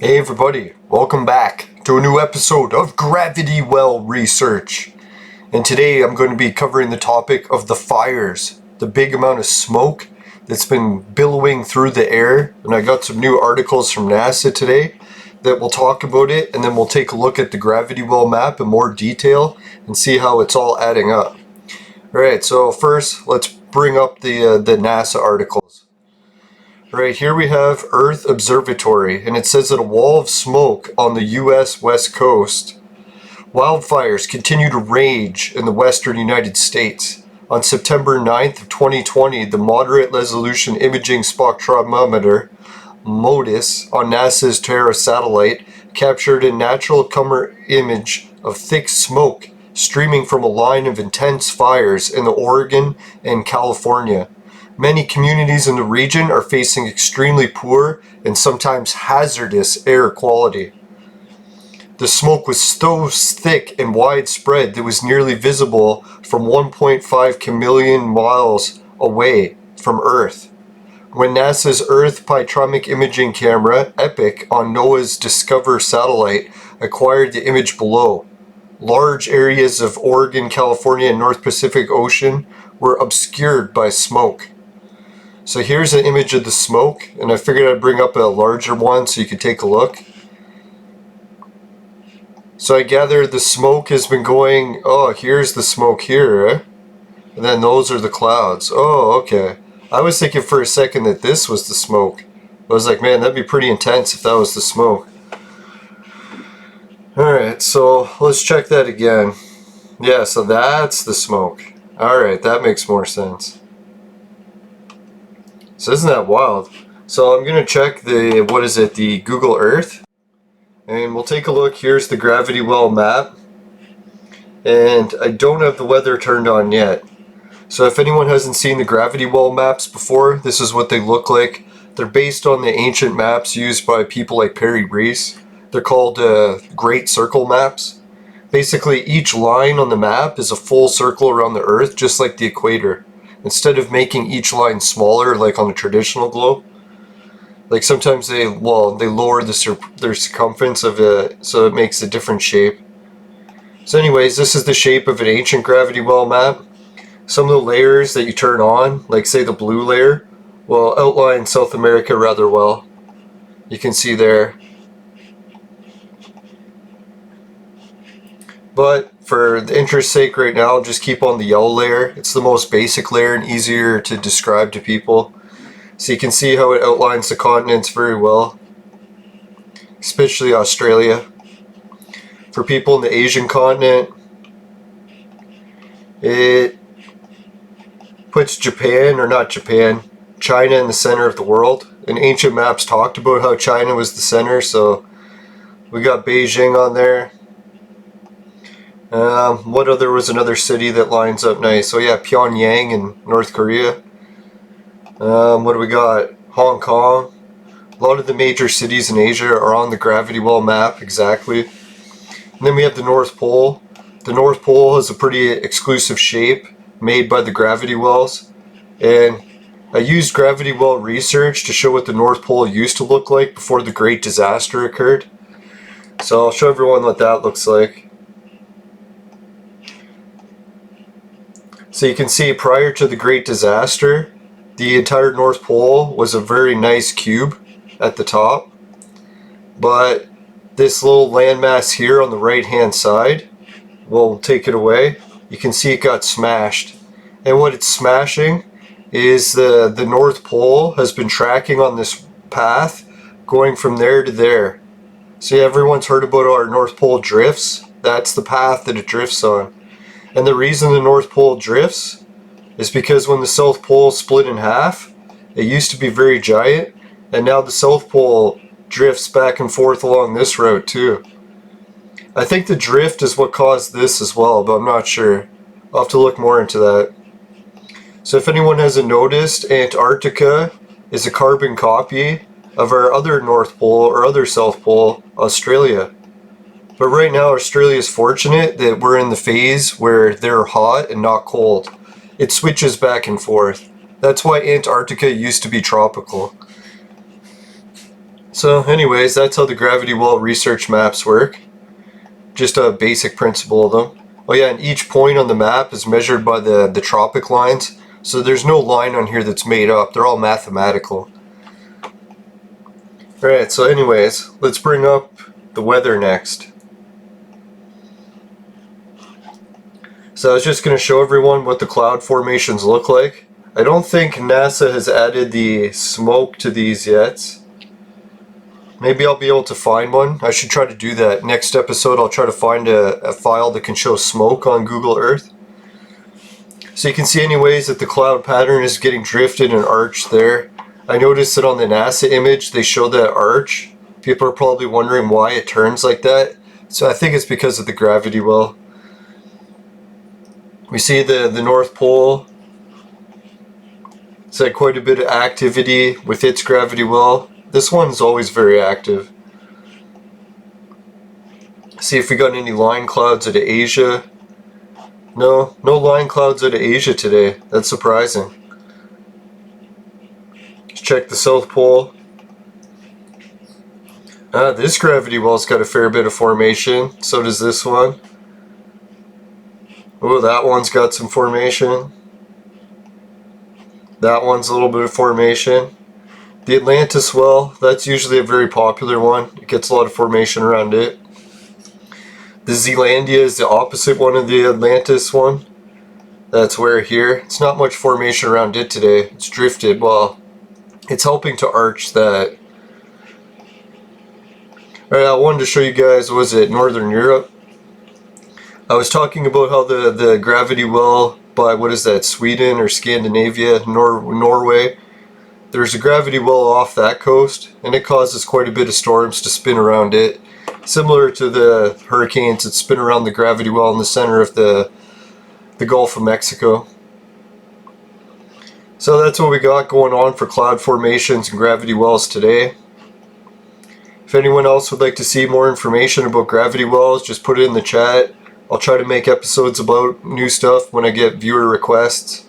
Hey everybody, welcome back to a new episode of Gravity Well Research. And today I'm going to be covering the topic of the fires, the big amount of smoke that's been billowing through the air. And I got some new articles from NASA today that will talk about it, and then we'll take a look at the gravity well map in more detail and see how it's all adding up. Alright, so first let's bring up the NASA articles. Right here we have Earth Observatory, and it says that a wall of smoke on the U.S. West Coast. Wildfires continue to rage in the western United States. On September 9th of 2020, the Moderate Resolution Imaging Spectrometer, MODIS, on NASA's Terra satellite captured a natural color image of thick smoke streaming from a line of intense fires in Oregon and California. Many communities in the region are facing extremely poor and sometimes hazardous air quality. The smoke was so thick and widespread that it was nearly visible from 1.5 million miles away from Earth. When NASA's Earth Spectrometric Imaging Camera, EPIC, on NOAA's Discover satellite acquired the image below, large areas of Oregon, California, and North Pacific Ocean were obscured by smoke. So here's an image of the smoke, and I figured I'd bring up a larger one so you could take a look. So I gather the smoke has been going, oh, here's the smoke here, eh? And then those are the clouds. Oh, okay. I was thinking for a second that this was the smoke. I was like, man, that'd be pretty intense if that was the smoke. Alright, so let's check that again. Yeah, so that's the smoke. Alright, that makes more sense. So isn't that wild? So I'm going to check the Google Earth. And we'll take a look. Here's the gravity well map. And I don't have the weather turned on yet. So if anyone hasn't seen the gravity well maps before, this is what they look like. They're based on the ancient maps used by people like Perry Reese. They're called Great Circle maps. Basically, each line on the map is a full circle around the Earth, just like the equator. Instead of making each line smaller like on a traditional globe, like sometimes they lower their circumference of it so it makes a different shape. So anyways, this is the shape of an ancient gravity well map. Some of the layers that you turn on, like say the blue layer, will outline South America rather well. You can see there. But for the interest's sake right now, I'll just keep on the yellow layer. It's the most basic layer and easier to describe to people. So you can see how it outlines the continents very well, especially Australia. For people in the Asian continent, it puts China in the center of the world. And ancient maps talked about how China was the center, so we got Beijing on there. Was another city that lines up nice? So yeah, Pyongyang in North Korea. What do we got? Hong Kong. A lot of the major cities in Asia are on the gravity well map, exactly. And then we have the North Pole. The North Pole has a pretty exclusive shape made by the gravity wells. And I used gravity well research to show what the North Pole used to look like before the Great Disaster occurred. So I'll show everyone what that looks like. So you can see prior to the Great Disaster, the entire North Pole was a very nice cube at the top. But this little landmass here on the right hand side, we'll take it away. You can see it got smashed. And what it's smashing is the North Pole has been tracking on this path going from there to there. So everyone's heard about our North Pole drifts. That's the path that it drifts on. And the reason the North Pole drifts is because when the South Pole split in half, it used to be very giant, and now the South Pole drifts back and forth along this route too. I think the drift is what caused this as well, but I'm not sure. I'll have to look more into that. So if anyone hasn't noticed, Antarctica is a carbon copy of our other North Pole or other South Pole, Australia. But right now, Australia is fortunate that we're in the phase where they're hot and not cold. It switches back and forth. That's why Antarctica used to be tropical. So anyways, that's how the gravity well research maps work. Just a basic principle of them. Oh yeah, and each point on the map is measured by the tropic lines. So there's no line on here that's made up. They're all mathematical. Alright, so anyways, let's bring up the weather next. So I was just going to show everyone what the cloud formations look like. I don't think NASA has added the smoke to these yet. Maybe I'll be able to find one. I should try to do that. Next episode I'll try to find a file that can show smoke on Google Earth. So you can see anyways that the cloud pattern is getting drifted and arched there. I noticed that on the NASA image they show that arch. People are probably wondering why it turns like that. So I think it's because of the gravity well. We see the North Pole. It's had quite a bit of activity with its gravity well. This one's always very active. See if we got any line clouds out of Asia. No line clouds out of Asia today. That's surprising. Let's check the South Pole. This gravity well's got a fair bit of formation. So does this one. Oh, that one's got some formation. That one's a little bit of formation. The Atlantis well, that's usually a very popular one. It gets a lot of formation around it. The Zealandia is the opposite one of the Atlantis one. That's where here. It's not much formation around it today. It's drifted. Well, it's helping to arch that. Alright, I wanted to show you guys, was it Northern Europe? I was talking about how the gravity well by, what is that, Sweden or Scandinavia, Norway. There's a gravity well off that coast, and it causes quite a bit of storms to spin around it. Similar to the hurricanes that spin around the gravity well in the center of the Gulf of Mexico. So that's what we got going on for cloud formations and gravity wells today. If anyone else would like to see more information about gravity wells, just put it in the chat. I'll try to make episodes about new stuff when I get viewer requests.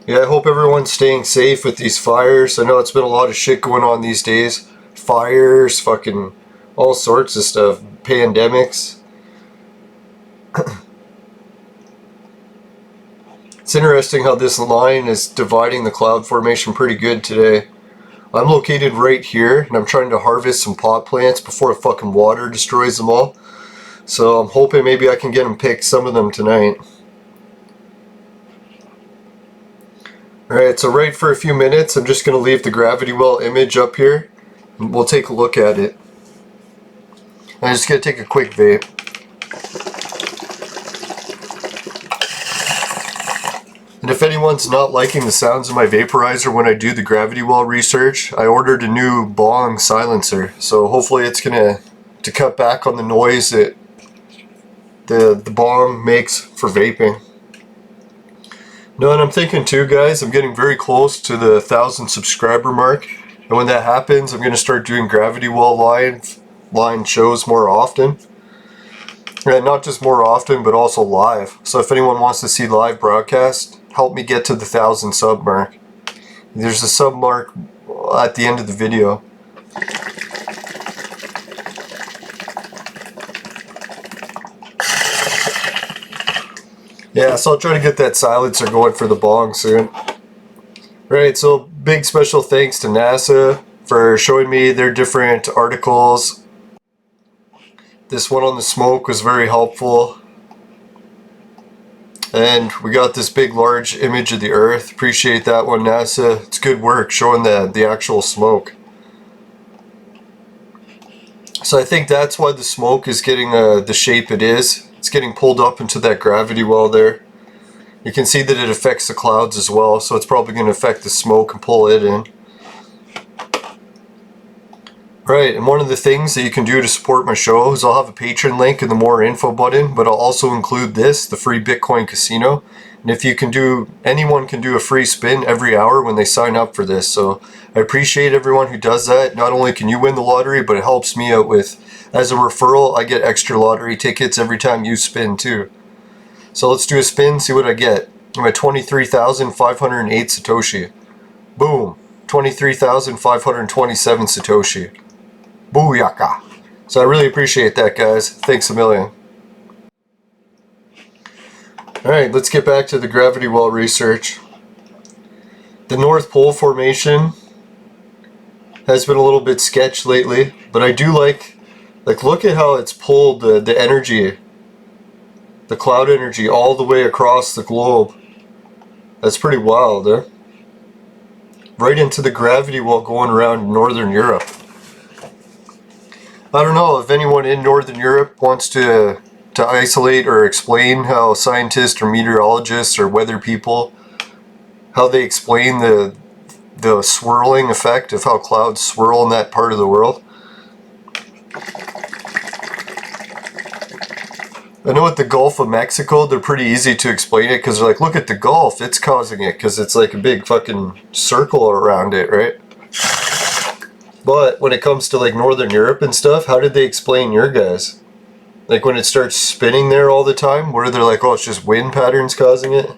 Yeah, I hope everyone's staying safe with these fires. I know it's been a lot of shit going on these days. Fires, fucking all sorts of stuff. Pandemics. It's interesting how this line is dividing the cloud formation pretty good today. I'm located right here, and I'm trying to harvest some pot plants before fucking water destroys them all. So I'm hoping maybe I can get them picked, some of them tonight. Alright, so right for a few minutes, I'm just going to leave the gravity well image up here, and we'll take a look at it. I'm just going to take a quick vape. And if anyone's not liking the sounds of my vaporizer when I do the gravity well research, I ordered a new bong silencer, so hopefully it's going to cut back on the noise that the bong makes for vaping. No, and I'm thinking too, guys, I'm getting very close to the 1,000 subscriber mark, and when that happens, I'm going to start doing gravity well line shows more often. And not just more often, but also live. So if anyone wants to see live broadcast, help me get to the 1,000 sub mark. There's a sub mark at the end of the video. Yeah, so I'll try to get that silencer going for the bong soon. Right, so big special thanks to NASA for showing me their different articles. This one on the smoke was very helpful. And we got this big large image of the Earth. Appreciate that one, NASA. It's good work showing the actual smoke. So I think that's why the smoke is getting the shape it is. It's getting pulled up into that gravity well there. You can see that it affects the clouds as well, so it's probably going to affect the smoke and pull it in. Right, and one of the things that you can do to support my show is I'll have a Patreon link in the more info button, but I'll also include this, the free Bitcoin casino. And if you can do, anyone can do a free spin every hour when they sign up for this. So I appreciate everyone who does that. Not only can you win the lottery, but it helps me out with, as a referral, I get extra lottery tickets every time you spin too. So let's do a spin, see what I get. I'm at 23,508 Satoshi. Boom. 23,527 Satoshi. Booyaka. So I really appreciate that, guys. Thanks a million. Alright, let's get back to the gravity well research. The North Pole formation has been a little bit sketched lately, but I do like look at how it's pulled the energy, the cloud energy, all the way across the globe. That's pretty wild, eh? Right into the gravity well going around Northern Europe. I don't know if anyone in Northern Europe wants to isolate or explain how scientists or meteorologists or weather people, how they explain the swirling effect of how clouds swirl in that part of the world. I know at the Gulf of Mexico, they're pretty easy to explain it because they're like, look at the Gulf, it's causing it because it's like a big fucking circle around it, right? But when it comes to like Northern Europe and stuff, how did they explain your guys? Like when it starts spinning there all the time, where they're like, oh, it's just wind patterns causing it?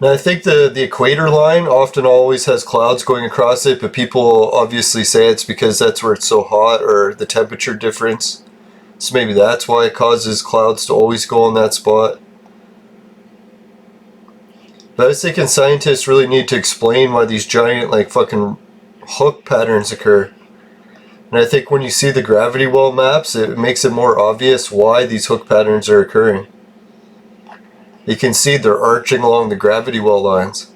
Now I think the equator line often always has clouds going across it, but people obviously say it's because that's where it's so hot or the temperature difference. So maybe that's why it causes clouds to always go on that spot. But I was thinking scientists really need to explain why these giant like fucking hook patterns occur. And I think when you see the gravity well maps, it makes it more obvious why these hook patterns are occurring. You can see they're arching along the gravity well lines.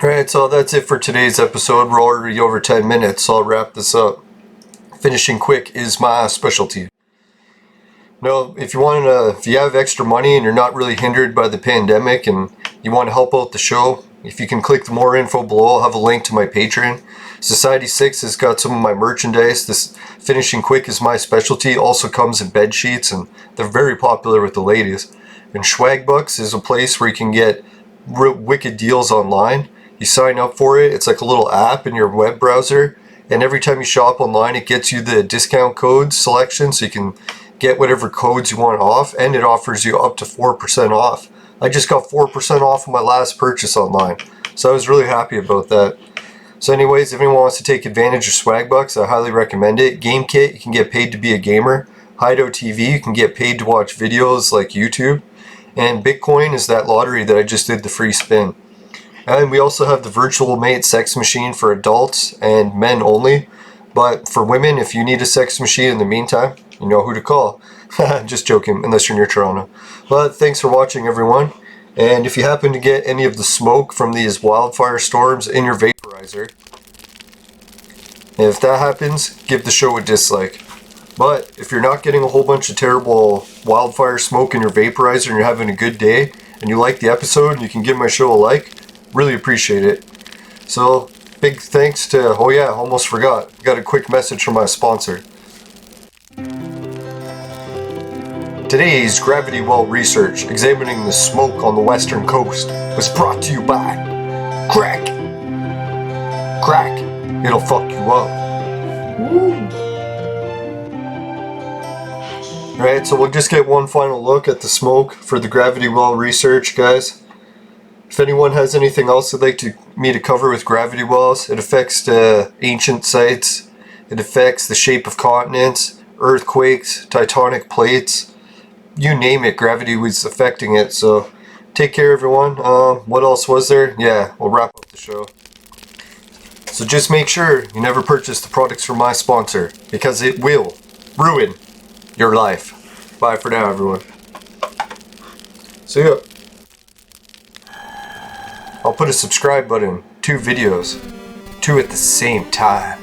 Alright, so that's it for today's episode. We're already over 10 minutes, so I'll wrap this up. Finishing quick is my specialty. Now, if you have extra money and you're not really hindered by the pandemic and you want to help out the show, if you can click the more info below, I'll have a link to my Patreon. Society 6 has got some of my merchandise. This finishing quick is my specialty. Also comes in bed sheets and they're very popular with the ladies. And Swagbucks is a place where you can get wicked deals online. You sign up for it. It's like a little app in your web browser. And every time you shop online, it gets you the discount code selection so you can get whatever codes you want off. And it offers you up to 4% off. I just got 4% off of my last purchase online. So I was really happy about that. So anyways, if anyone wants to take advantage of Swagbucks, I highly recommend it. GameKit, you can get paid to be a gamer. Hideout TV, you can get paid to watch videos like YouTube. And Bitcoin is that lottery that I just did the free spin. And we also have the Virtual Mate sex machine for adults and men only. But for women, if you need a sex machine in the meantime, you know who to call. Just joking, unless you're near Toronto. But thanks for watching, everyone. And if you happen to get any of the smoke from these wildfire storms in your vaporizer, if that happens, give the show a dislike. But if you're not getting a whole bunch of terrible wildfire smoke in your vaporizer and you're having a good day and you like the episode and you can give my show a like, really appreciate it. So big thanks to, oh yeah, almost forgot, got a quick message from my sponsor. Today's Gravity Well research examining the smoke on the western coast was brought to you by Crack. Crack, it'll fuck you up. Woo. Alright, so we'll just get one final look at the smoke for the Gravity Well research, guys. If anyone has anything else they'd like me to cover with gravity wells, it affects the ancient sites, it affects the shape of continents, earthquakes, tectonic plates. You name it, gravity was affecting it. So take care, everyone. What else was there? Yeah, we'll wrap up the show. So just make sure you never purchase the products from my sponsor, because it will ruin your life. Bye for now, everyone. See ya. I'll put a subscribe button, 2 videos, 2 at the same time.